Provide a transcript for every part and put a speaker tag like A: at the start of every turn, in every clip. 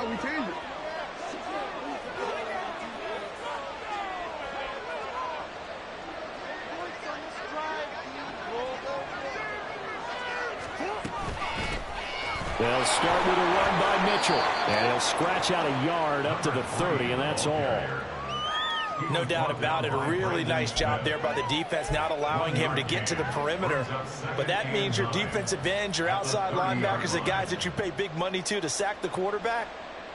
A: we changed it.
B: They'll start with a run by Mitchell. And he'll scratch out a yard up to the 30, and that's all.
C: No doubt about it. A really nice job there by the defense, not allowing him to get to the perimeter. But that means your defensive ends, your outside linebackers, the guys that you pay big money to sack the quarterback,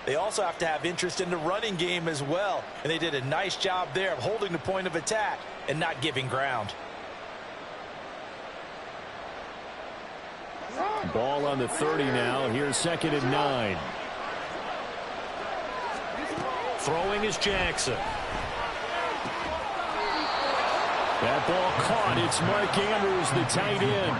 C: they also have to have interest in the running game as well. And they did a nice job there of holding the point of attack and not giving ground.
B: Ball on the 30 now. Here's 2nd and 9. Throwing is Jackson. That ball caught. It's Mark Andrews, the tight end.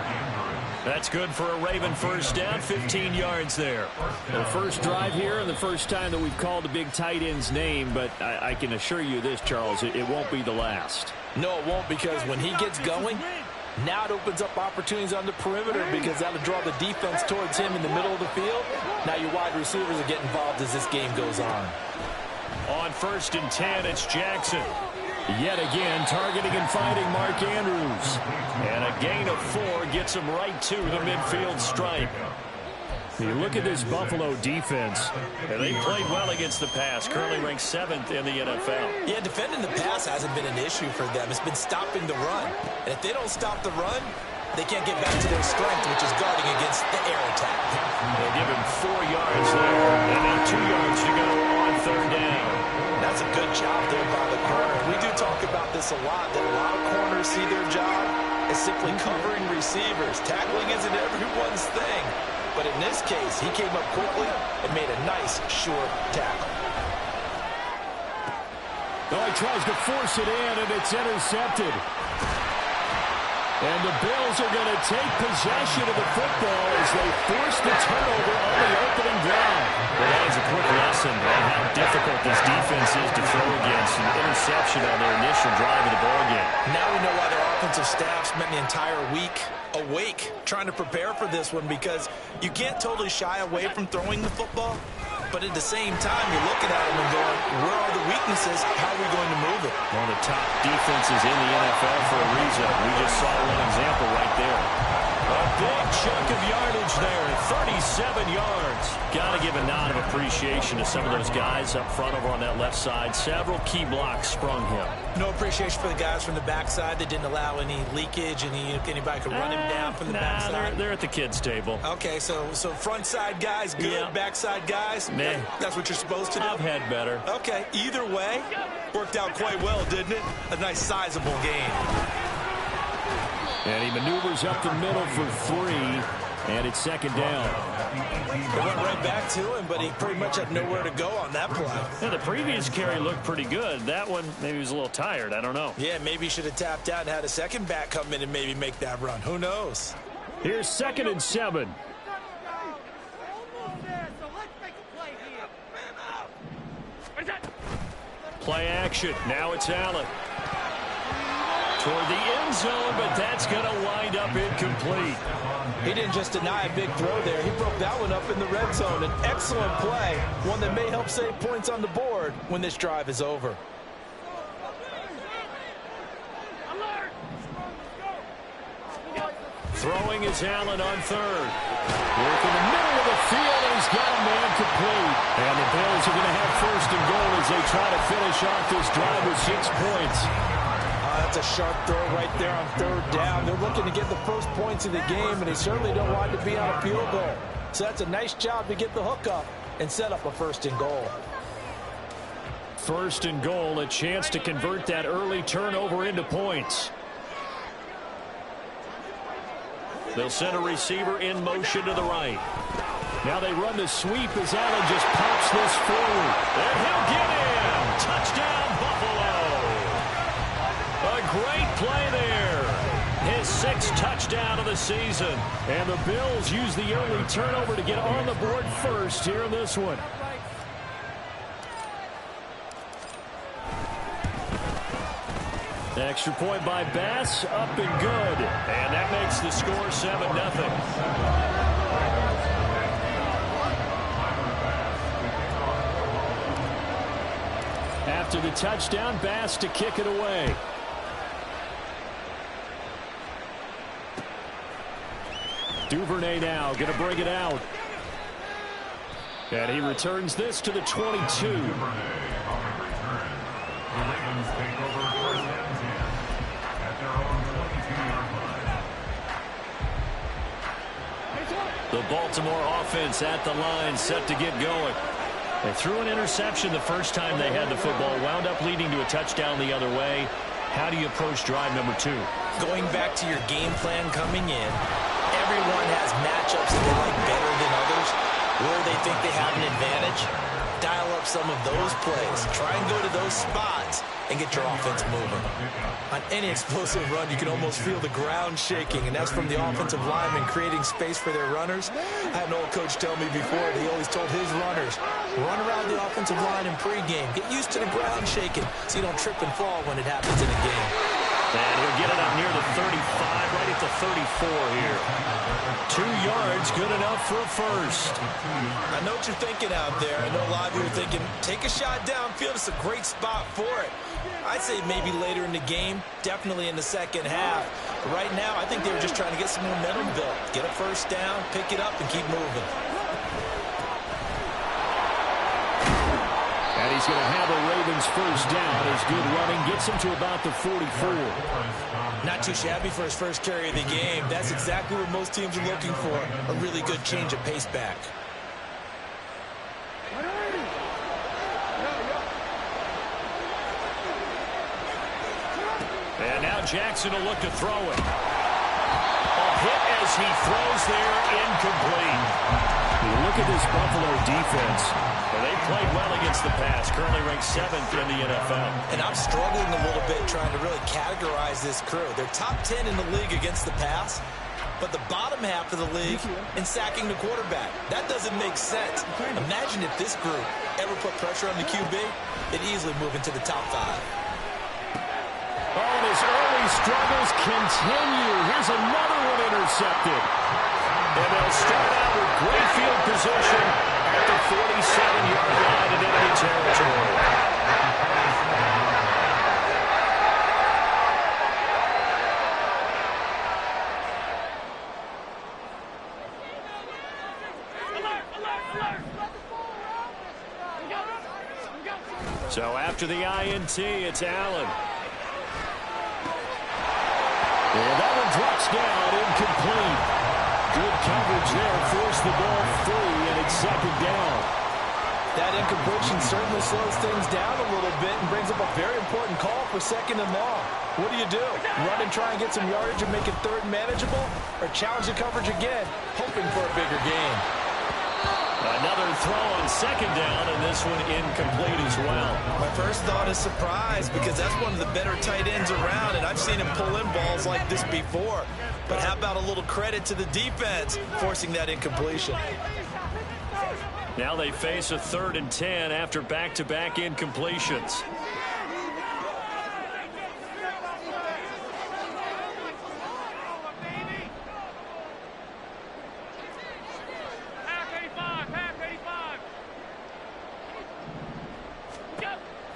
B: That's good for a Raven first down, 15 yards there. The first drive here and the first time that we've called a big tight end's name, but I can assure you this, Charles, it won't be the last.
C: No, it won't, because when he gets going, now it opens up opportunities on the perimeter because that'll draw the defense towards him in the middle of the field. Now your wide receivers will get involved as this game goes on.
B: On 1st and 10, it's Jackson. Yet again, targeting and finding Mark Andrews. And a gain of 4 gets him right to the midfield stripe. You look at this Buffalo defense, and they played well against the pass, currently ranked 7th in the NFL.
C: Yeah, defending the pass hasn't been an issue for them. It's been stopping the run. And if they don't stop the run, they can't get back to their strength, which is guarding against the air attack.
B: They'll give him 4 yards there, and now 2 yards to go on 3rd down.
C: That's a good job there by the corner. We do talk about this a lot, that a lot of corners see their job as simply covering receivers. Tackling isn't everyone's thing. But in this case, he came up quickly and made a nice, short tackle.
B: Oh, he tries to force it in, and it's intercepted. And the Bills are going to take possession of the football as they force the turnover on the opening drive. Well, that is a quick lesson on how difficult this defense is to throw against. An interception on their initial drive of the ballgame.
C: Now we know why their offensive staff spent the entire week awake trying to prepare for this one, because you can't totally shy away from throwing the football. But at the same time, you're looking at them and going, where are the weaknesses? How are we going to move it?
B: One of the top defenses in the NFL for a reason. We just saw one example right there. A big chunk of yardage there, 37 yards. Got to give a nod of appreciation to some of those guys up front over on that left side. Several key blocks sprung him.
C: No appreciation for the guys from the backside that didn't allow any leakage, and anybody could run him down from the backside.
B: They're at the kids' table.
C: Okay, so front side guys good, yeah. Backside guys, that's what you're supposed to do?
B: I've had better.
C: Okay, either way, worked out quite well, didn't it? A nice sizable gain.
B: And he maneuvers up the middle for 3, and it's 2nd down.
C: They went right back to him, but he pretty much had nowhere to go on that play.
B: Yeah, the previous carry looked pretty good. That one, maybe he was a little tired. I don't know.
C: Yeah, maybe he should have tapped out and had a second back come in and maybe make that run. Who knows?
B: Here's 2nd and 7. Play action. Now it's Allen. Toward the end zone, but that's going to wind up incomplete.
C: He didn't just deny a big throw there. He broke that one up in the red zone. An excellent play, one that may help save points on the board when this drive is over.
B: Throwing is Allen on 3rd. Work in the middle of the field, and he's got a man complete. And the Bills are going to have 1st and goal as they try to finish off this drive with 6 points.
C: That's a sharp throw right there on 3rd down. They're looking to get the first points of the game, and they certainly don't want to be on a field goal. So that's a nice job to get the hook up and set up a 1st and goal.
B: 1st and goal, a chance to convert that early turnover into points. They'll send a receiver in motion to the right. Now they run the sweep as Allen just pops this forward. And he'll get in. Touchdown, Buffalo. A great play there. His 6th touchdown of the season. And the Bills use the early turnover to get on the board first here in this one. Extra point by Bass, up and good. And that makes the score 7-0. the touchdown. Bass to kick it away. Duvernay now going to bring it out. And he returns this to the 22. The Baltimore offense at the line, set to get going. They threw an interception the first time they had the football, wound up leading to a touchdown the other way. How do you approach drive number 2?
C: Going back to your game plan coming in, everyone has matchups that they like better than others, where they think they have an advantage. Dial up some of those plays. Try and go to those spots and get your offense moving. On any explosive run, you can almost feel the ground shaking, and that's from the offensive linemen creating space for their runners. I had an old coach tell me before that he always told his runners, run around the offensive line in pregame. Get used to the ground shaking so you don't trip and fall when it happens in a game.
B: And he'll get it up near the 35, right at the 34 here. 2 yards, good enough for a first.
C: I know what you're thinking out there. I know a lot of you are thinking, take a shot downfield. It's a great spot for it. I'd say maybe later in the game, definitely in the second half. But right now, I think they were just trying to get some momentum built. Get a first down, pick it up, and keep moving.
B: And he's going to have a Ravens first down. His good running gets him to about the 44.
C: Not too shabby for his first carry of the game. That's exactly what most teams are looking for. A really good change of pace back.
B: And now Jackson will look to throw it. A hit as he throws there, incomplete. You look at this Buffalo defense. They played well against the pass, currently ranked 7th in the NFL.
C: And I'm struggling a little bit trying to really categorize this crew. They're top 10 in the league against the pass, but the bottom half of the league in sacking the quarterback. That doesn't make sense. Imagine if this group ever put pressure on the QB, they'd easily move into the top 5.
B: Oh, and his early struggles continue. Here's another one intercepted. And they'll start out with great field position at the 47-yard line in enemy territory. So after the INT, it's Allen. And that one drops down, incomplete. Good coverage there, forced the ball free, and it's second down.
C: That incompletion certainly slows things down a little bit and brings up a very important call for second and long. What do? Run and try and get some yardage and make it third manageable? Or challenge the coverage again, hoping for a bigger gain?
B: Another throw on second down, and this one incomplete as well.
C: My first thought is surprise, because that's one of the better tight ends around, and I've seen him pull in balls like this before. But how about a little credit to the defense forcing that incompletion?
B: Now they face a 3rd and 10 after back-to-back incompletions.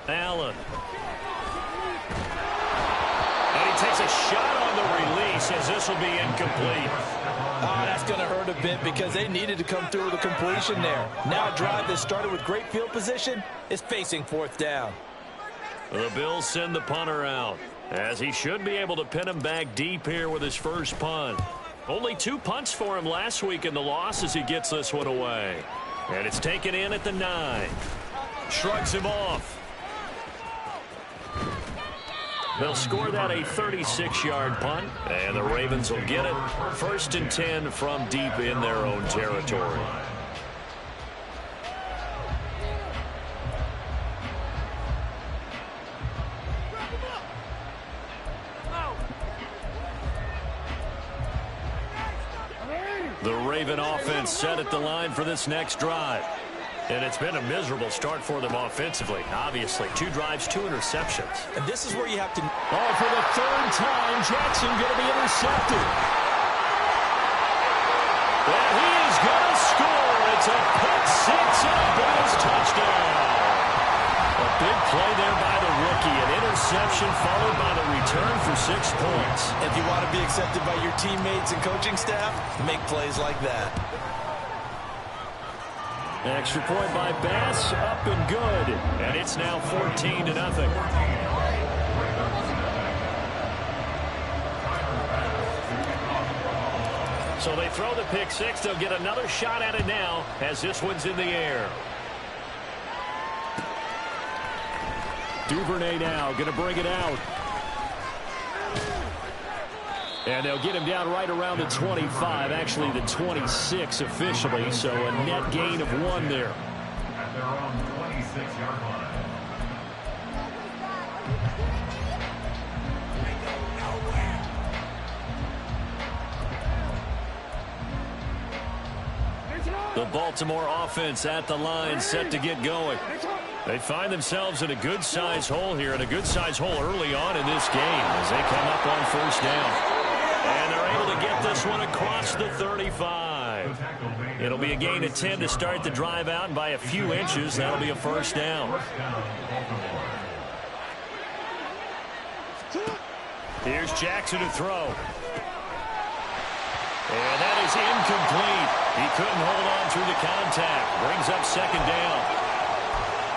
B: Allen. And he takes a shot on the release as this will be incomplete.
C: Oh, that's going to hurt a bit because they needed to come through with a completion there. Now a drive that started with great field position is facing 4th down.
B: The Bills send the punter out, as he should be able to pin him back deep here with his first punt. Only 2 punts for him last week in the loss as he gets this one away. And it's taken in at the 9. Shrugs him off. They'll score that a 36-yard punt, and the Ravens will get it. 1st and 10 from deep in their own territory. The Raven offense set at the line for this next drive. And it's been a miserable start for them offensively. Obviously, 2 drives, 2 interceptions.
C: And this is where you have to...
B: Oh, for the 3rd time, Jackson going to be intercepted. And he is going to score. It's a pick 6 and a Bills touchdown. A Big play there by the rookie. An interception followed by the return for 6 points.
C: If you want to be accepted by your teammates and coaching staff, make plays like that.
B: Extra point by Bass, up and good. And it's now 14-0. So they throw the pick six. They'll get another shot at it now as this one's in the air. Duvernay now going to bring it out. And they'll get him down right around the 25, actually the 26 officially, so a net gain of 1 there.
A: At their own 26-yard line.
B: The Baltimore offense at the line, set to get going. They find themselves in a good-sized hole here, and a good-sized hole early on in this game as they come up on first down. And they're able to get this one across the 35. It'll be a gain of 10 to start the drive out, and by a few inches, that'll be a first down. Here's Jackson to throw. And that is incomplete. He couldn't hold on through the contact. Brings up second down.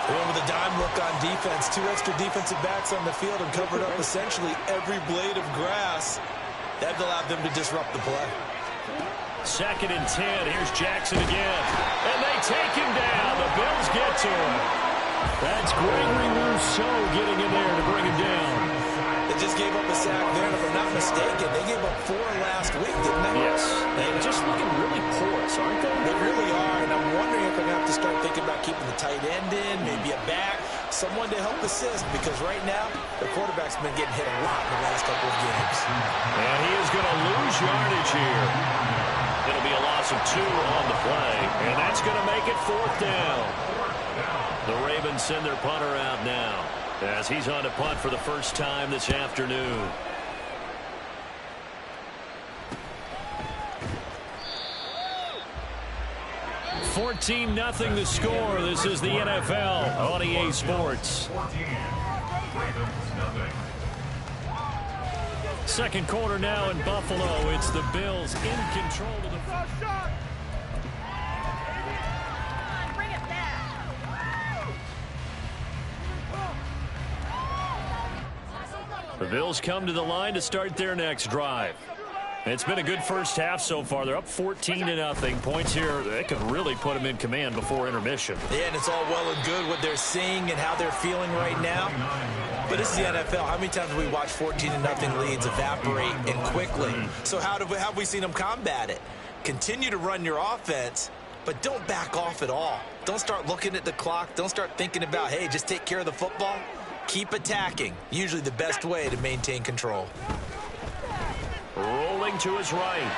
C: Going with a dime look on defense. 2 extra defensive backs on the field and covered up essentially every blade of grass. That allowed them to disrupt the play.
B: 2nd and 10. Here's Jackson again. And they take him down. The Bills get to him. That's Gregory Rousseau getting in there to bring him down.
C: They just gave up a sack there, and if I'm not mistaken, they gave up 4 last week, didn't they?
B: Yes. They're just looking really porous, aren't they?
C: They really are, and I'm wondering if they're going to have to start thinking about keeping the tight end in, maybe a back, someone to help assist, because right now, the quarterback's been getting hit a lot in the last couple of games.
B: And he is going to lose yardage here. It'll be a loss of 2 on the play, and that's going to make it 4th down. The Ravens send their punter out now, as he's on to punt for the first time this afternoon. $14-0 the score. This is the NFL on EA Sports.
A: 14. Ravens, nothing.
B: Second quarter now in Buffalo. It's the Bills in control of the first shot.
D: Bring it back.
B: The Bills come to the line to start their next drive. It's been a good first half so far. They're up 14-0. Points here, they could really put them in command before intermission.
C: Yeah, and it's all well and good what they're seeing and how they're feeling right now. But this is the NFL. How many times have we watched 14-0 leads evaporate and quickly? So how have we seen them combat it? Continue to run your offense, but don't back off at all. Don't start looking at the clock. Don't start thinking about, hey, just take care of the football. Keep attacking. Usually the best way to maintain control.
B: Rolling to his right.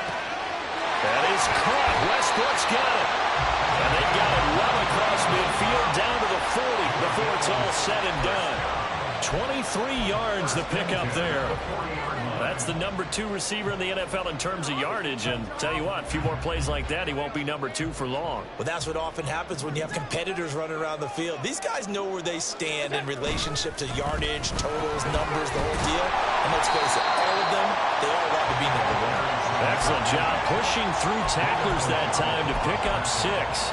B: That is caught. Westbrook's got it. And they've got it well across midfield down to the 40 before it's all said and done. 23 yards the pickup there. That's the number 2 receiver in the NFL in terms of yardage. And tell you what, a few more plays like that, he won't be number 2 for long.
C: Well, that's what often happens when you have competitors running around the field. These guys know where they stand in relationship to yardage, totals, numbers, the whole deal. And let's face it, all of them, they all want to be number 1.
B: Excellent job pushing through tacklers that time to pick up 6.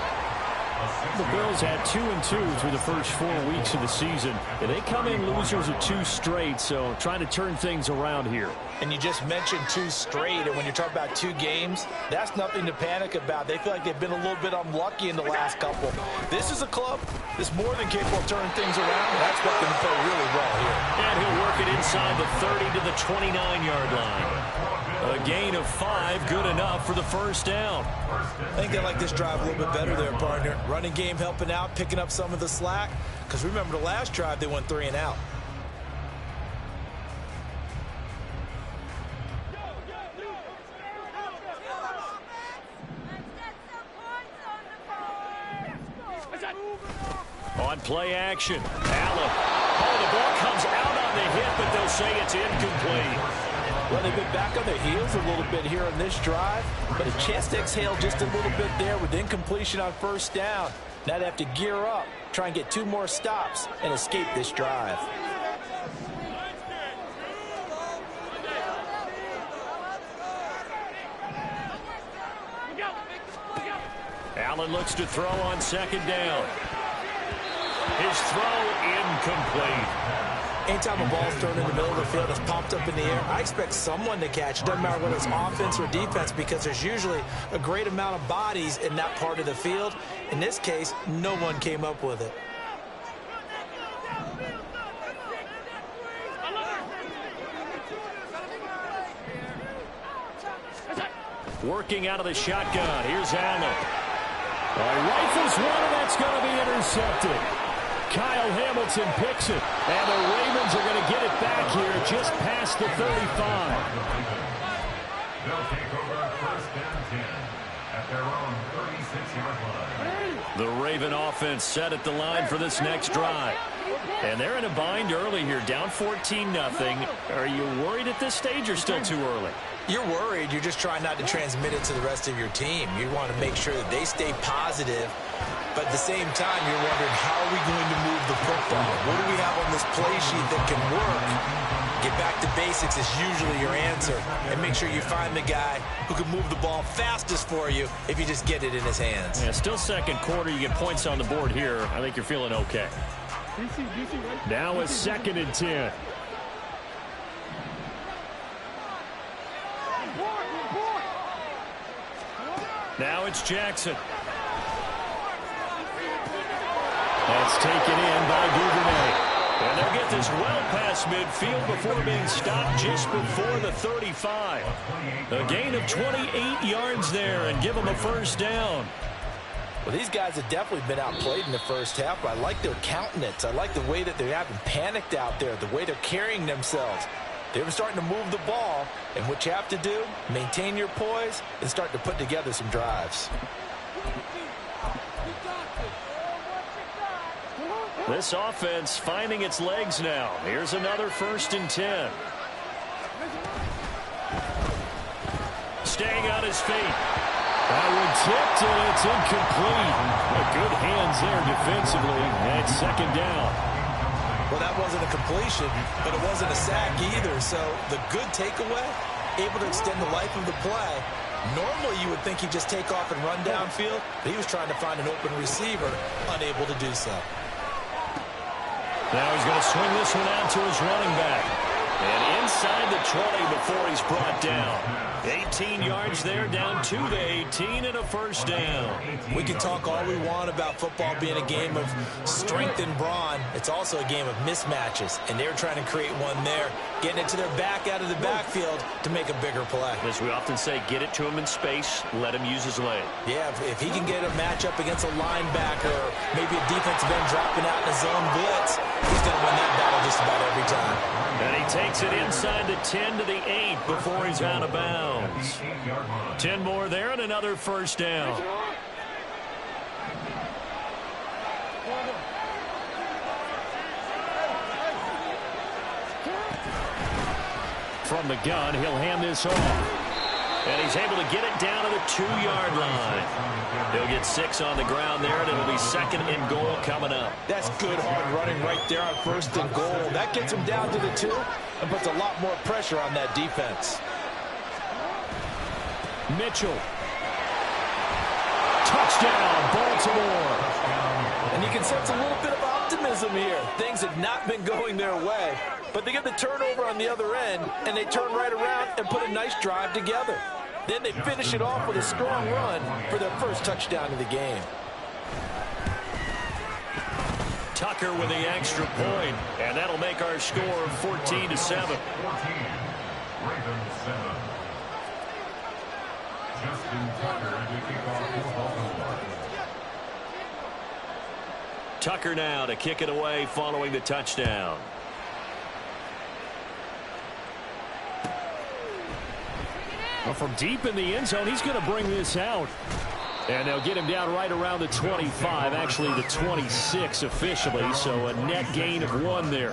B: The Bills had 2-2 through the first 4 weeks of the season. And they come in losers of 2 straight, so trying to turn things around here.
C: And you just mentioned 2 straight, and when you're talking about 2 games, that's nothing to panic about. They feel like they've been a little bit unlucky in the last couple. This is a club that's more than capable of turning things around, and that's what can play really well here.
B: And he'll work it inside the 30 to the 29-yard line. A gain of 5, good enough for the first down.
C: I think they like this drive a little bit better there, partner. Running game helping out, picking up some of the slack. Because remember the last drive, they went 3 and out.
B: On play action, Allen. Oh, the ball comes out on the hit, but they'll say it's incomplete.
C: Well, they've been back on their heels a little bit here on this drive, but a chance to exhale just a little bit there with incompletion on first down. Now they have to gear up try and get 2 more stops and escape this drive.
B: Allen looks to throw on 2nd down. His throw incomplete.
C: Anytime a ball's thrown in the middle of the field, it's popped up in the air, I expect someone to catch it. Doesn't matter whether it's offense or defense, because there's usually a great amount of bodies in that part of the field. In this case, no one came up with it.
B: Working out of the shotgun. Here's Allen. Rifles one, and that's going to be intercepted. Kyle Hamilton picks it, and the Ravens are going to get it back here just past the 35.
A: They'll take over 1st and 10 at their own 36-yard line.
B: The Raven offense set at the line for this next drive. And they're in a bind early here, down 14-0. Are you worried at this stage or still too early?
C: You're worried. You're just trying not to transmit it to the rest of your team. You want to make sure that they stay positive, but at the same time, you're wondering, how are we going to move the football? What do we have on this play sheet that can work? Get back to basics is usually your answer, and make sure you find the guy who can move the ball fastest for you if you just get it in his hands.
B: Yeah, still 2nd quarter. You get points on the board here. I think you're feeling okay. Now it's 2nd and 10. Now it's Jackson. That's taken in by Duvernay. And they'll get this well past midfield before being stopped just before the 35. A gain of 28 yards there and give them a 1st down.
C: Well, these guys have definitely been outplayed in the first half, but I like their countenance. I like the way that they haven't panicked out there, the way they're carrying themselves. They're starting to move the ball, and what you have to do, maintain your poise and start to put together some drives.
B: This offense finding its legs now. Here's another 1st and 10. Staying on his feet. That one tipped, and it's incomplete. Good hands there defensively, and it's 2nd down.
C: Well, that wasn't a completion, but it wasn't a sack either. So the good takeaway, able to extend the life of the play. Normally, you would think he'd just take off and run downfield, but he was trying to find an open receiver, unable to do so.
B: Now he's going to swing this one out to his running back. And inside the 20 before he's brought down. 18 yards there, down to the 18 and a 1st down.
C: We can talk all we want about football being a game of strength and brawn. It's also a game of mismatches, and they're trying to create one there, getting it to their back out of the backfield to make a bigger play.
B: As we often say, get it to him in space, let him use his leg.
C: Yeah, if he can get a matchup against a linebacker or maybe a defensive end dropping out in a zone blitz, he's going to win that battle just about every time.
B: And he takes it inside the 10 to the 8 before he's out of bounds. 10 more there and another 1st down. From the gun, he'll hand this off. And he's able to get it down to the 2-yard line. He'll get 6 on the ground there, and it'll be 2nd and goal coming up.
C: That's good hard running right there on 1st and goal. That gets him down to the 2 and puts a lot more pressure on that defense.
B: Mitchell. Touchdown, Baltimore.
C: And you can sense a little bit of optimism here. Things have not been going their way, but they get the turnover on the other end, and they turn right around and put a nice drive together. Then they finish it off with a strong run for their 1st touchdown of the game.
B: Tucker with the extra point, and that'll make our score 14-7.
A: 14, Ravens 7. Justin Tucker to kick off for Baltimore.
B: Tucker now to kick it away following the touchdown. Well, from deep in the end zone, he's going to bring this out. And they'll get him down right around the 25, actually the 26 officially, so a net gain of 1 there.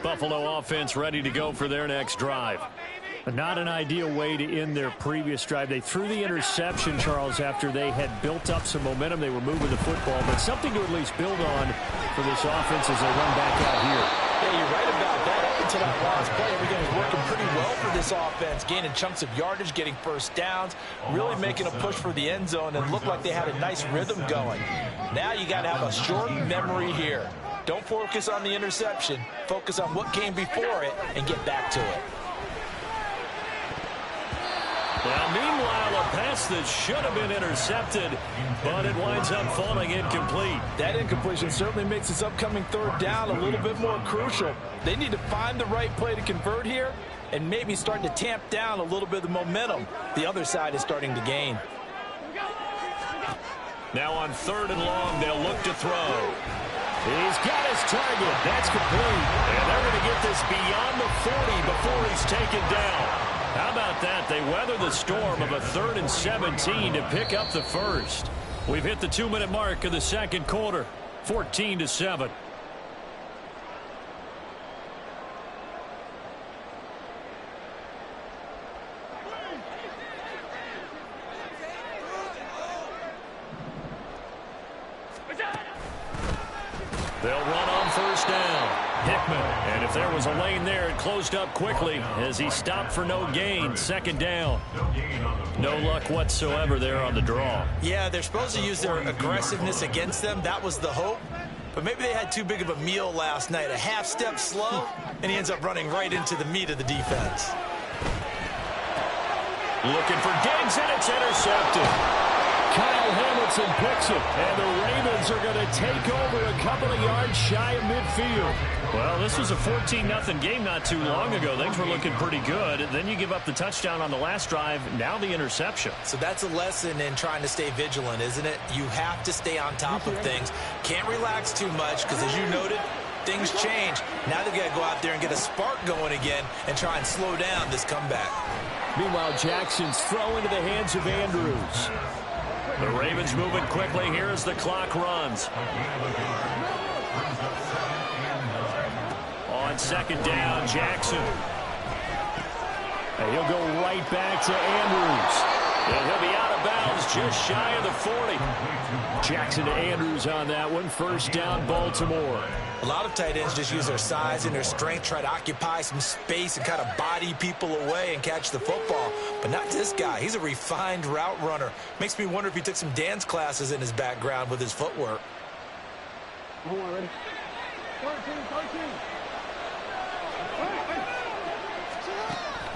B: Buffalo offense ready to go for their next drive. Not an ideal way to end their previous drive. They threw the interception, Charles, after they had built up some momentum. They were moving the football, but something to at least build on for this offense as they run back out here.
C: Yeah, you're right about that. Up until that last play, everything was working pretty well for this offense, gaining chunks of yardage, getting first downs, really making a push for the end zone, and looked like they had a nice rhythm going. Now you got to have a short memory here. Don't focus on the interception. Focus on what came before it and get back to it.
B: Now, meanwhile, a pass that should have been intercepted, but it winds up falling incomplete.
C: That incompletion certainly makes this upcoming third down a little bit more crucial. They need to find the right play to convert here and maybe start to tamp down a little bit of the momentum the other side is starting to gain.
B: Now on 3rd and long, they'll look to throw. He's got his target. That's complete. And they're going to get this beyond the 40 before he's taken down. How about that? They weather the storm of a 3rd and 17 to pick up the first. We've hit the 2-minute mark of the second quarter, 14-7. They'll run on 1st down. Hickman, and if there was a lane there, it closed up quickly as he stopped for no gain. 2nd down. No luck whatsoever there on the draw.
C: Yeah, they're supposed to use their aggressiveness against them. That was the hope. But maybe they had too big of a meal last night. A half step slow, and he ends up running right into the meat of the defense.
B: Looking for Diggs, and it's intercepted. Kyle Hamilton picks it, and the Ravens are going to take over a couple of yards shy of midfield. Well, this was a 14-0 game not too long ago. Things were looking pretty good. And then you give up the touchdown on the last drive, now the interception.
C: So that's a lesson in trying to stay vigilant, isn't it? You have to stay on top of things. Can't relax too much because, as you noted, things change. Now they've got to go out there and get a spark going again and try and slow down this comeback.
B: Meanwhile, Jackson's throw into the hands of Andrews. The Ravens moving quickly here as the clock runs. On 2nd down, Jackson. And he'll go right back to Andrews. And he'll be out of bounds just shy of the 40. Jackson to Andrews on that one. 1st down, Baltimore.
C: A lot of tight ends just use their size and their strength, try to occupy some space and kind of body people away and catch the football. But not this guy. He's a refined route runner. Makes me wonder if he took some dance classes in his background with his footwork.
E: Ready? 13.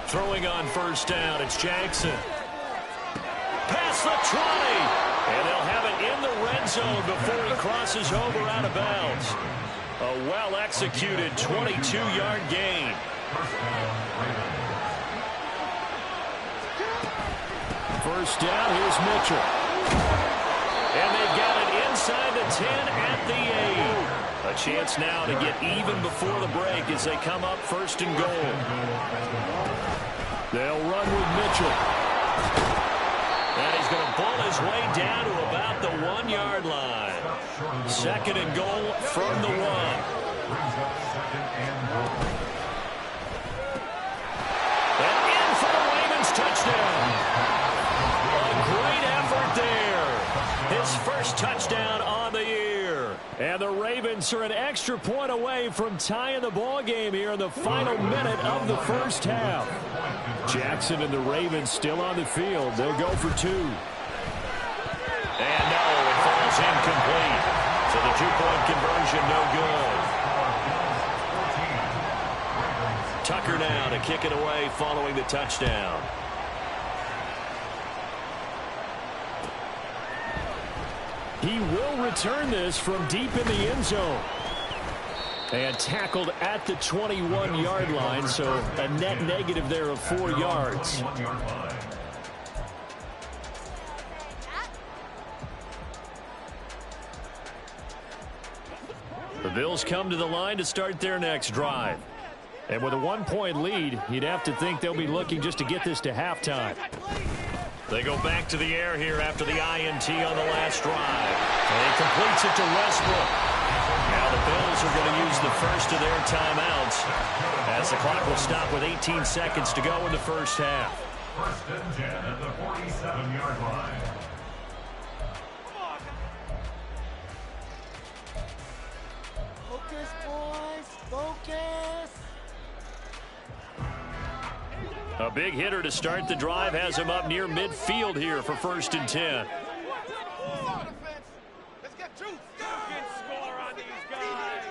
B: Throwing on 1st down, it's Jackson. Past the 20. And they'll have it in the red zone before he crosses over out of bounds. A well-executed 22-yard gain. 1st down, here's Mitchell. And they've got it inside the 10 at the 8. A chance now to get even before the break as they come up 1st and goal. They'll run with Mitchell. And he's going to pull his way down to about the 1-yard line. 2nd and goal from the 1. And in for the Ravens touchdown. A great effort there. His first touchdown on the year. And the Ravens are an extra point away from tying the ball game here in the final minute of the 1st half. Jackson and the Ravens still on the field. They'll go for 2. And no, it falls incomplete. So the 2-point conversion no good. Tucker now to kick it away following the touchdown. He will return this from deep in the end zone. And tackled at the 21-yard line, so a net negative there of 4 yards. The Bills come to the line to start their next drive. And with a 1-point lead, you'd have to think they'll be looking just to get this to halftime. They go back to the air here after the INT on the last drive. And he completes it to Westbrook. Now the Bills are going to use the first of their timeouts as the clock will stop with 18 seconds to go in the first half.
A: First and 10 at the 47-yard line.
E: Focus, boys. Focus.
B: A big hitter to start the drive has him up near midfield here for first and 10.
E: Let's get truth. Get score on these guys.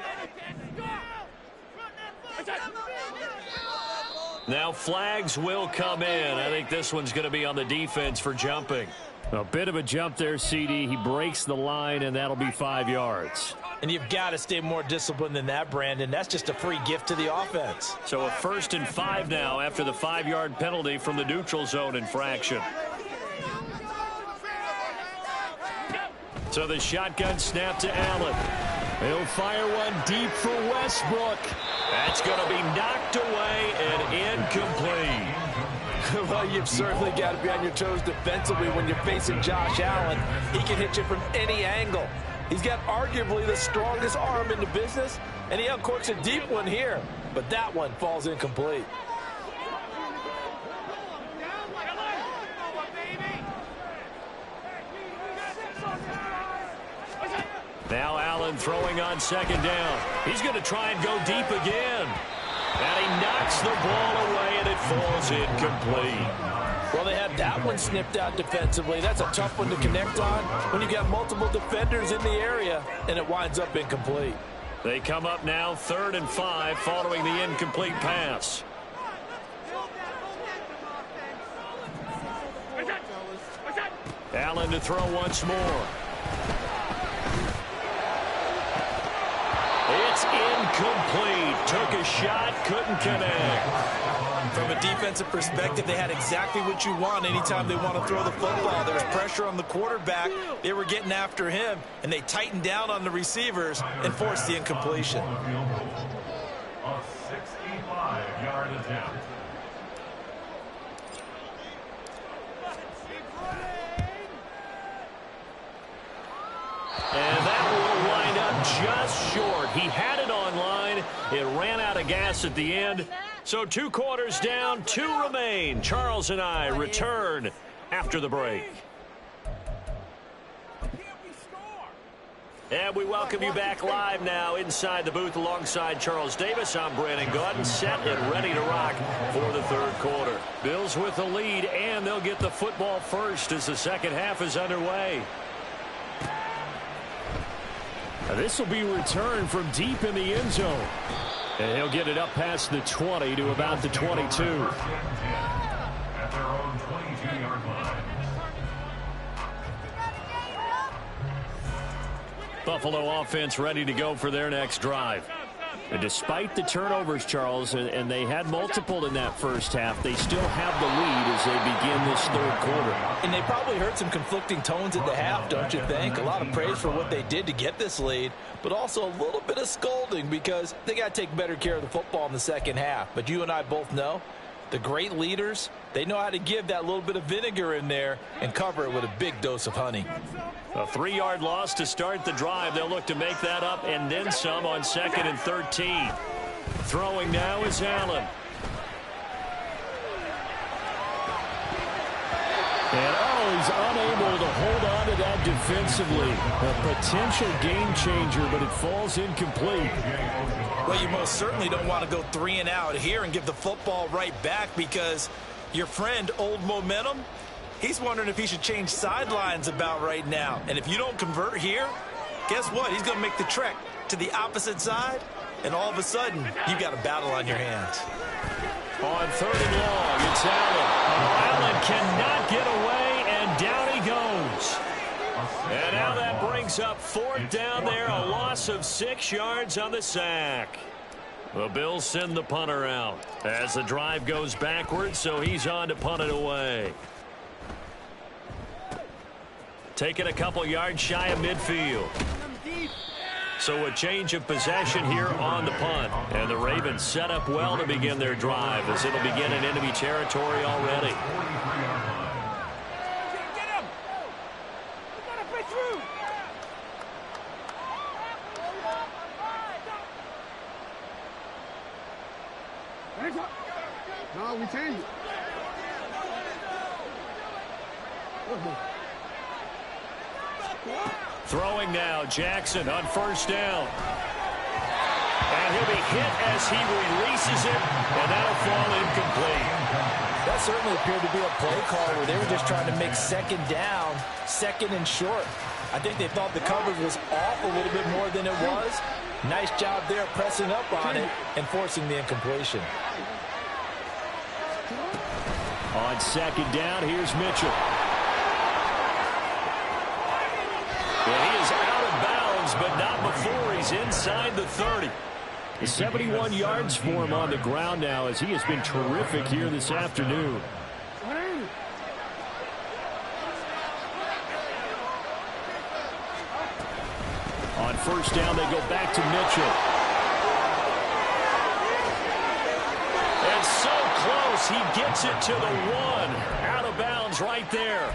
B: Now flags will come in. I think this one's going to be on the defense for jumping. A bit of a jump there, CD. He breaks the line, and that'll be 5 yards.
C: And you've got to stay more disciplined than that, Brandon. That's just a free gift to the offense.
B: So a first and 5 now after the 5-yard penalty from the neutral zone infraction. So the shotgun snap to Allen. He'll fire one deep for Westbrook. That's going to be knocked away and incomplete.
C: Well, you've certainly got to be on your toes defensively when you're facing Josh Allen. He can hit you from any angle. He's got arguably the strongest arm in the business, and he uncorks a deep one here. But that one falls incomplete.
B: Now Allen throwing on second down. He's going to try and go deep again. And he knocks the ball away, and it falls incomplete.
C: Well, they had that one snipped out defensively. That's a tough one to connect on when you've got multiple defenders in the area, and it winds up incomplete.
B: They come up now 3rd and 5 following the incomplete pass. Allen to throw once more. It's incomplete. Took a shot, couldn't connect.
C: From a defensive perspective, they had exactly what you want anytime they want to throw the football. There was pressure on the quarterback. They were getting after him, and they tightened down on the receivers and forced the incompletion.
A: A 65-yard attempt.
B: And that will wind up just short. He had it online. It ran out of gas at the end. So 2 quarters down, 2 remain. Charles and I return after the break. And we welcome you back live now inside the booth alongside Charles Davis. I'm Brandon Gaudin, set and ready to rock for the 3rd quarter. Bills with the lead, and they'll get the football first as the second half is underway. This will be returned from deep in the end zone. And he'll get it up past the 20 to about the 22.
A: At their own 22-yard line.
B: Buffalo offense ready to go for their next drive. And despite the turnovers, Charles, and they had multiple in that first half, they still have the lead as they begin this 3rd quarter.
C: And they probably heard some conflicting tones at the half, don't you think? A lot of praise for what they did to get this lead, but also a little bit of scolding because they got to take better care of the football in the second half. But you and I both know the great leaders, they know how to give that little bit of vinegar in there and cover it with a big dose of honey.
B: A 3-yard loss to start the drive. They'll look to make that up and then some on 2nd and 13. Throwing now is Allen. And he's unable to hold on to that defensively. A potential game changer, but it falls incomplete.
C: Well, you most certainly don't want to go 3 and out here and give the football right back because your friend, Old Momentum, he's wondering if he should change sidelines about right now. And if you don't convert here, guess what? He's going to make the trek to the opposite side, and all of a sudden, you've got a battle on your hands.
B: On 3rd and long, it's Allen. Allen cannot get away, and down he goes. And now that brings up 4th down there, a loss of 6 yards on the sack. The Bills send the punter out as the drive goes backwards, so he's on to punt it away. Taking a couple yards shy of midfield. So a change of possession here on the punt. And the Ravens set up well to begin their drive as it'll begin in enemy territory already.
F: Continue.
B: Throwing now, Jackson on first down. And he'll be hit as he releases it, and that'll fall incomplete.
C: That certainly appeared to be a play call where they were just trying to make second down, second and short. I think they thought the coverage was off a little bit more than it was. Nice job there pressing up on it and forcing the incompletion.
B: On second down, here's Mitchell. And he is out of bounds, but not before he's inside the 30. 71 yards for him on the ground now as he has been terrific here this afternoon. On first down, they go back to Mitchell. And so close, he gets it to the 1. Out of bounds right there.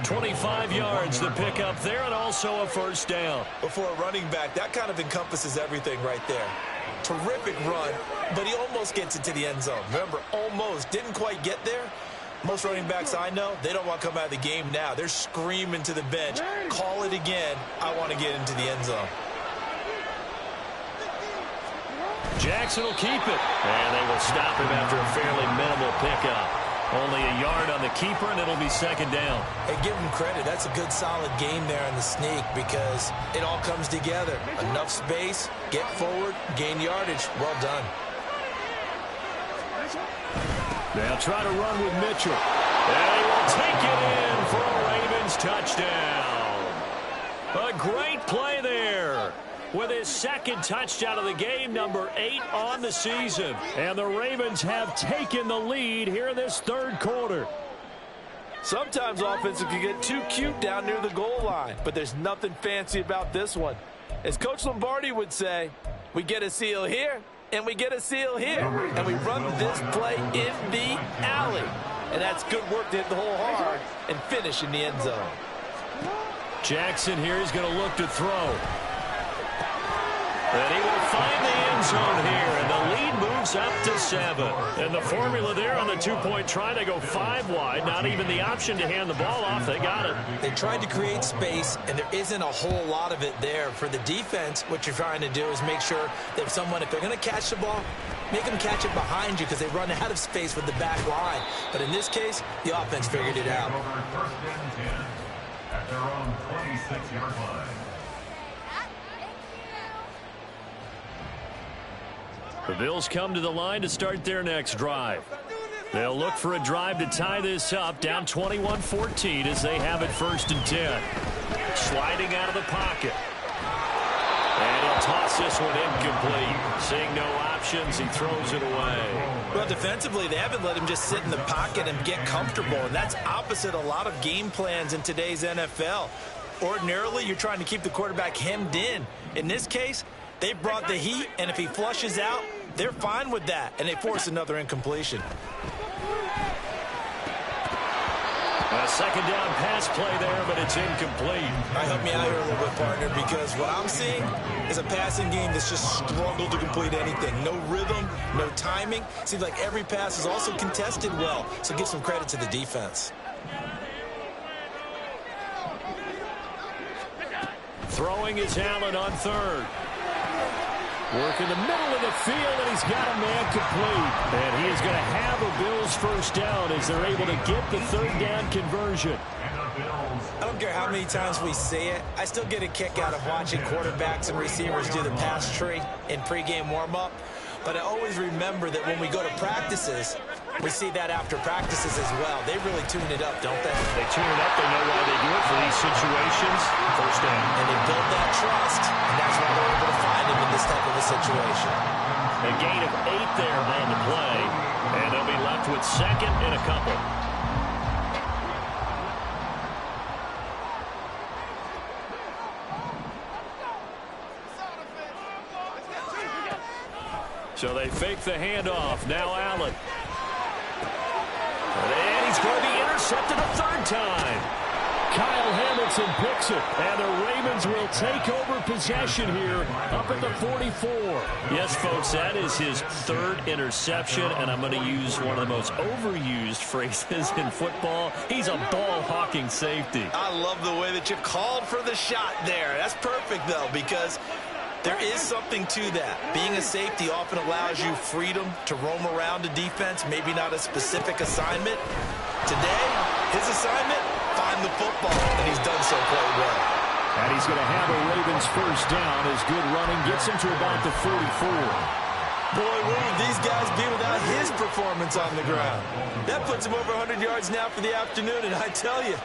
B: 25 yards the pick up there, and also a first down.
C: Before a running back, that kind of encompasses everything right there. Terrific run, but he almost gets it to the end zone. Remember, almost. Didn't quite get there. Most running backs I know, they don't want to come out of the game now. They're screaming to the bench. Call it again. I want to get into the end zone.
B: Jackson will keep it. And they will stop him after a fairly minimal pickup. Only a yard on the keeper, and it'll be second down.
C: Hey, give him credit. That's a good, solid game there in the sneak because it all comes together. Enough space, get forward, gain yardage. Well done.
B: They'll try to run with Mitchell. And he will take it in for a Ravens touchdown. A great play there. With his second touchdown of the game, number 8 on the season. And the Ravens have taken the lead here in this third quarter.
C: Sometimes offenses can get too cute down near the goal line, but there's nothing fancy about this one. As Coach Lombardi would say, we get a seal here, and we get a seal here. And we run this play in the alley. And that's good work to hit the hole hard and finish in the end zone.
B: Jackson here is going to look to throw. And he will find the end zone here, and the lead moves up to 7. And the formula there on the two-point try to go 5 wide. Not even the option to hand the ball off. They got it.
C: They tried to create space, and there isn't a whole lot of it there. For the defense, what you're trying to do is make sure that if they're going to catch the ball, make them catch it behind you because they run out of space with the back line. But in this case, the offense figured it out.
A: First and 10 at their own 26-yard line.
B: The Bills come to the line to start their next drive. They'll look for a drive to tie this up, down 21-14 as they have it first and 10. Sliding out of the pocket. And he'll toss this one incomplete. Seeing no options, he throws it away.
C: Well, defensively, they haven't let him just sit in the pocket and get comfortable, and that's opposite a lot of game plans in today's NFL. Ordinarily, you're trying to keep the quarterback hemmed in. In this case, they brought the heat, and if he flushes out, they're fine with that, and they force another incompletion.
B: A second down pass play there, but it's incomplete.
C: All right, help me out here a little bit, partner, because what I'm seeing is a passing game that's just struggled to complete anything. No rhythm, no timing. Seems like every pass is also contested well, so give some credit to the defense.
B: Throwing is Allen on third. Work in the middle of the field, and he's got a man complete. And he is going to have a Bills first down as they're able to get the third down conversion.
C: I don't care how many times we say it, I still get a kick out of watching quarterbacks and receivers do the pass tree in pregame warm-up. But I always remember that when we go to practices, we see that after practices as well. They really tune it up, don't they?
B: They tune it up. They know why they do it for these situations. First down.
C: And they build that trust, and that's why they're able to find him in this type of a situation.
B: A gain of 8 there on the play, and they'll be left with second and a couple. So they fake the handoff. Now Allen. And he's going to be intercepted a third time. Kyle Hamilton picks it, and the Ravens will take over possession here up at the 44.
F: Yes, folks, that is his third interception, and I'm going to use one of the most overused phrases in football. He's a ball-hawking safety.
C: I love the way that you called for the shot there. That's perfect, though, because there is something to that. Being a safety often allows you freedom to roam around a defense, maybe not a specific assignment. Today, his assignment, find the football, and he's done so quite well.
B: And he's going to have a Ravens first down as good running gets him to about the 44.
C: Boy, where would these guys be without his performance on the ground? That puts him over 100 yards now for the afternoon, and I tell you,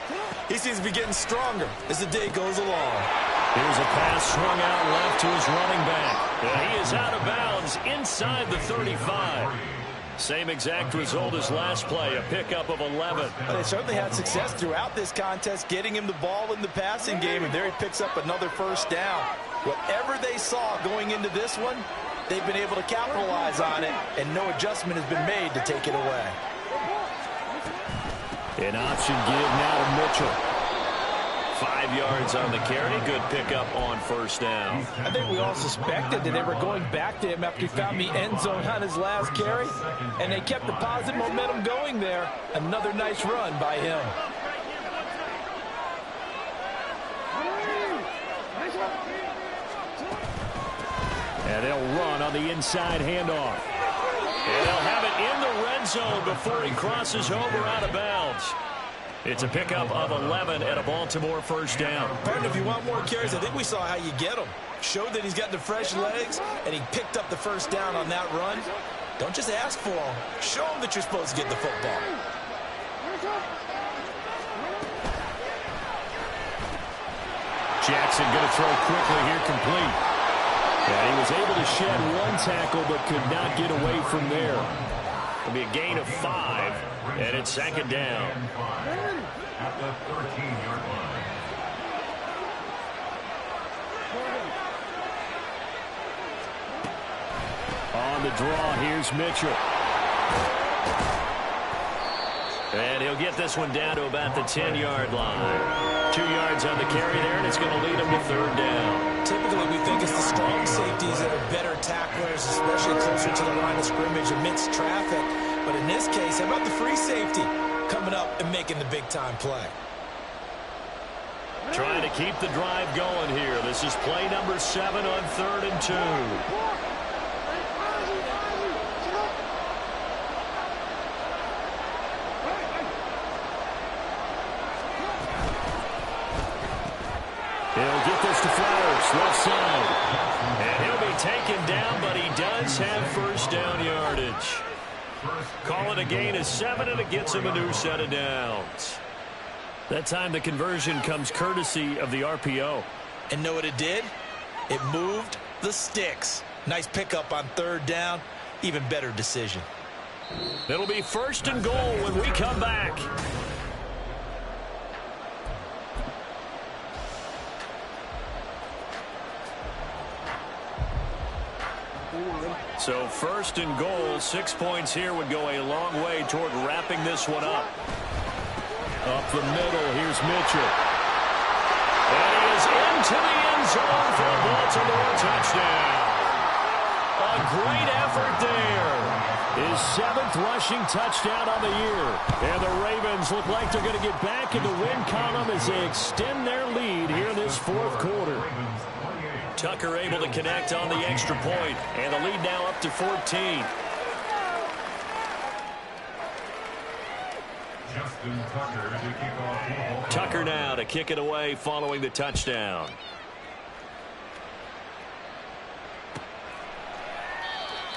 C: he seems to be getting stronger as the day goes along.
B: Here's a pass swung out left to his running back. And he is out of bounds inside the 35. Same exact result as last play, a pickup of 11.
C: But they certainly had success throughout this contest, getting him the ball in the passing game, and there he picks up another first down. Whatever they saw going into this one, they've been able to capitalize on it, and no adjustment has been made to take it away.
B: An option give now to Mitchell.
F: 5 yards on the carry. Good pickup on first down.
C: I think we all suspected that they were going back to him after he found the end zone on his last carry, and they kept the positive momentum going there. Another nice run by him.
B: And they'll run on the inside handoff. And they'll have it in the red zone before he crosses over out of bounds. It's a pickup of 11 and a Baltimore first down.
C: Partner, if you want more carries, I think we saw how you get them. Showed that he's got the fresh legs, and he picked up the first down on that run. Don't just ask for them. Show them that you're supposed to get the football.
B: Jackson going to throw quickly here, complete. And he was able to shed one tackle, but could not get away from there.
F: It'll be a gain of 5, and it's second down.
A: At the 13-yard line.
B: On the draw, here's Mitchell.
F: And he'll get this one down to about the 10-yard line. 2 yards on the carry there, and it's going to lead him to third down.
C: Typically, we think it's the strong safeties that are better tacklers, especially closer to the line of scrimmage amidst traffic. But in this case, how about the free safety coming up and making the big-time play?
B: Trying to keep the drive going here. This is play number 7 on 3rd and 2. He'll get this to Flowers, left side. And he'll be taken down, but he does have first down yardage. Call it a gain of 7, and it gets him a new set of downs. That time the conversion comes courtesy of the RPO.
C: And know what it did? It moved the sticks. Nice pickup on third down. Even better decision.
B: It'll be first and goal when we come back. So first and goal, 6 points here would go a long way toward wrapping this one up. Up the middle, here's Mitchell. And he is into the end zone for a Baltimore touchdown. A great effort there. His 7th rushing touchdown on the year. And the Ravens look like they're going to get back in the win column as they extend their lead here in this 4th quarter. Tucker able to connect on the extra point, and the lead now up to 14. Tucker now to kick it away following the touchdown.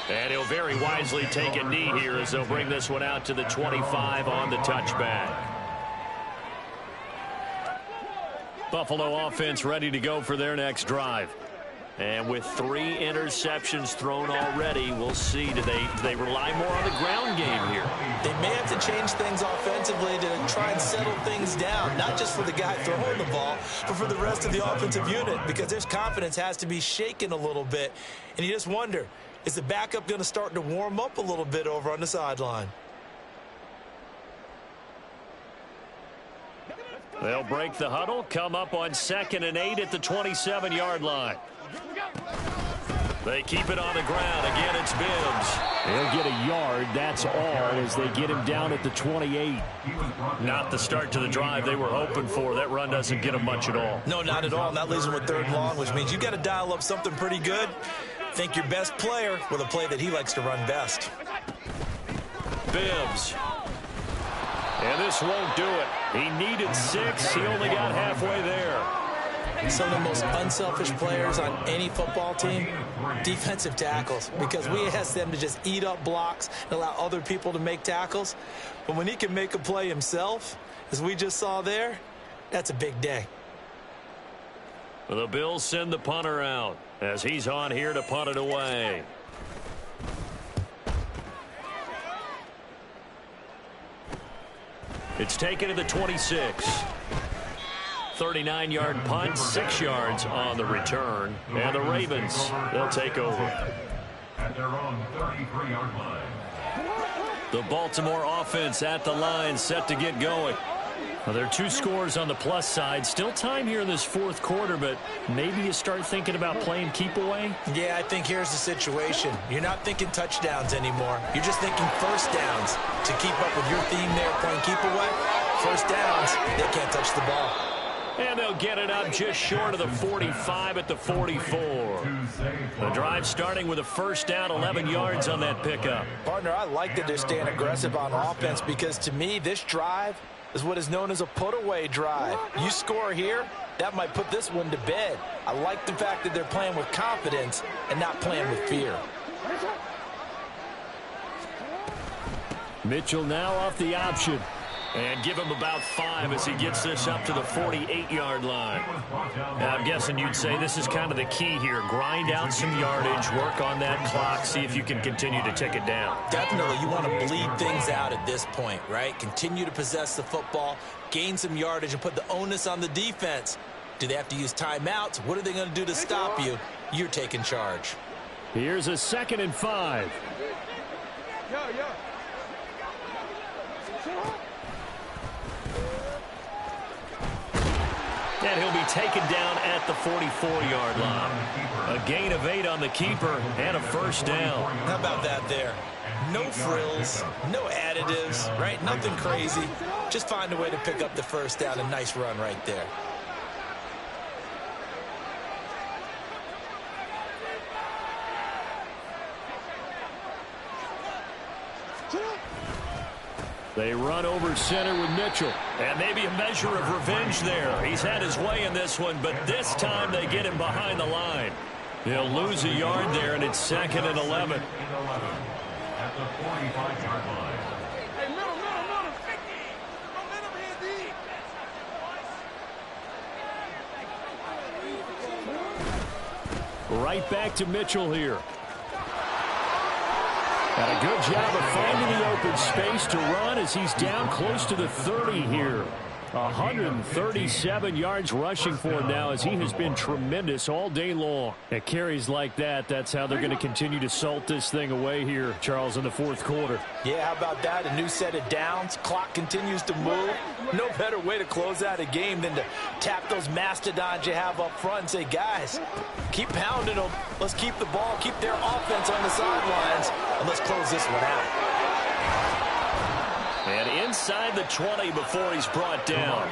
B: And he'll very wisely take a knee here as they'll bring this one out to the 25 on the touchback. Buffalo offense ready to go for their next drive. And with 3 interceptions thrown already, we'll see. Do they rely more on the ground game here?
C: They may have to change things offensively to try and settle things down, not just for the guy throwing the ball, but for the rest of the offensive unit, because their confidence has to be shaken a little bit. And you just wonder, is the backup going to start to warm up a little bit over on the sideline?
F: They'll break the huddle, come up on 2nd and 8 at the 27-yard line. They keep it on the ground. Again, it's Bills.
B: They'll get a yard, that's all, as they get him down at the 28.
F: Not the start to the drive they were hoping for. That run doesn't get them much at all.
C: No, not at all. And that leaves them with 3rd and long, which means you got to dial up something pretty good. Think your best player with a play that he likes to run best.
F: Bibbs. And this won't do it. He needed 6. He only got halfway there.
C: Some of the most unselfish players on any football team, defensive tackles, because we ask them to just eat up blocks and allow other people to make tackles. But when he can make a play himself, as we just saw there, that's a big day.
F: The Bills send the punter out as he's on here to punt it away. It's taken to the 26. 39-yard punt, 6 yards on the return. And the Ravens, they'll take over.
A: At their own 33-yard line.
F: The Baltimore offense at the line, set to get going. Well, there are 2 scores on the plus side. Still time here in this 4th quarter, but maybe you start thinking about playing keep away?
C: Yeah, I think here's the situation. You're not thinking touchdowns anymore. You're just thinking first downs. To keep up with your theme there, playing keep away, first downs, they can't touch the ball.
F: And they'll get it up just short of the 45 at the 44. The drive starting with a first down, 11 yards on that pickup.
C: Partner, I like that they're staying aggressive on offense because to me, this drive is what is known as a put-away drive. You score here, that might put this one to bed. I like the fact that they're playing with confidence and not playing with fear.
B: Mitchell now off the option.
F: And give him about 5 as he gets this up to the 48-yard line. Now, I'm guessing you'd say this is kind of the key here. Grind out some yardage, work on that clock, see if you can continue to tick it down.
C: Definitely, you want to bleed things out at this point, right? Continue to possess the football, gain some yardage, and put the onus on the defense. Do they have to use timeouts? What are they going to do to stop you? You're taking charge.
B: Here's a 2nd and 5.
F: And he'll be taken down at the 44-yard line. A gain of 8 on the keeper and a first down.
C: How about that there? No frills, no additives, right? Nothing crazy. Just find a way to pick up the first down. A nice run right there.
B: They run over center with Mitchell.
F: And maybe a measure of revenge there. He's had his way in this one, but this time they get him behind the line. They'll lose a yard there, and it's 2nd and 11.
A: At the 45-yard line.
E: Hey, middle, 50. Momentum here, D.
B: Right back to Mitchell here. And a good job of finding the open space to run as he's down close to the 30 here. 137 yards rushing for him now as he has been tremendous all day long. At carries like that, that's how they're going to continue to salt this thing away here, Charles, in the 4th quarter.
C: Yeah, how about that? A new set of downs. Clock continues to move. No better way to close out a game than to tap those mastodons you have up front and say, guys, keep pounding them. Let's keep the ball, keep their offense on the sidelines, and let's close this one out.
F: And inside the 20 before he's brought down.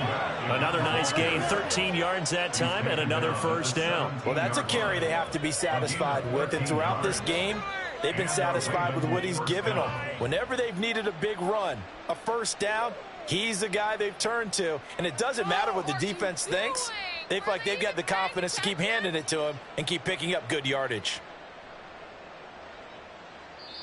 F: Another nice gain, 13 yards that time, and another first down.
C: Well, that's a carry they have to be satisfied with, and throughout this game, they've been satisfied with what he's given them. Whenever they've needed a big run, a first down, he's the guy they've turned to. And it doesn't matter what the defense thinks. They feel like they've got the confidence to keep handing it to him and keep picking up good yardage.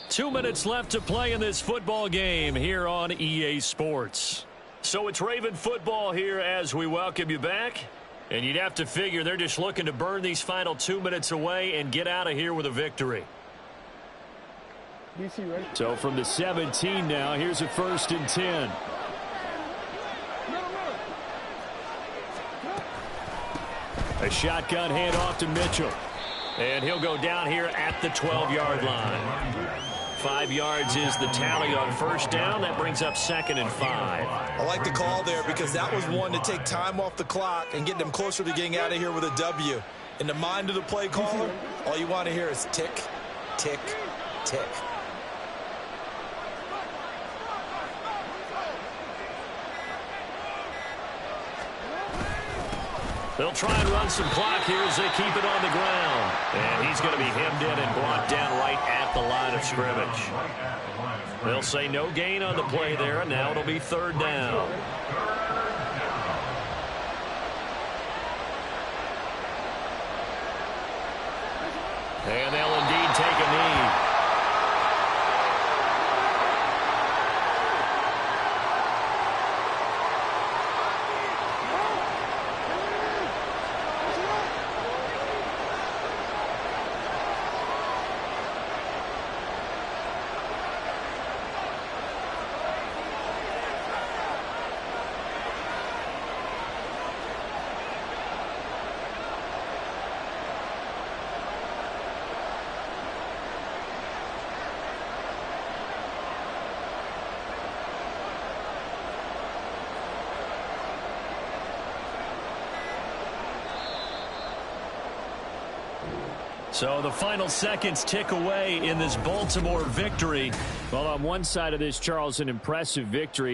F: 2 minutes left to play in this football game here on EA Sports. So it's Raven football here as we welcome you back. And you'd have to figure they're just looking to burn these final 2 minutes away and get out of here with a victory.
B: So from the 17 now, here's a 1st and 10. A shotgun handoff to Mitchell. And he'll go down here at the 12-yard line.
F: 5 yards is the tally on first down. That brings up 2nd and 5.
C: I like the call there because that was one to take time off the clock and get them closer to getting out of here with a W. In the mind of the play caller, all you want to hear is tick, tick, tick.
F: They'll try and run some clock here as they keep it on the ground. And he's going to be hemmed in and brought down right at the line of scrimmage. They'll say no gain on the play there, and now it'll be 3rd down. And they'll indeed take a knee. So the final seconds tick away in this Baltimore victory. Well, on one side of this, Charles, an impressive victory.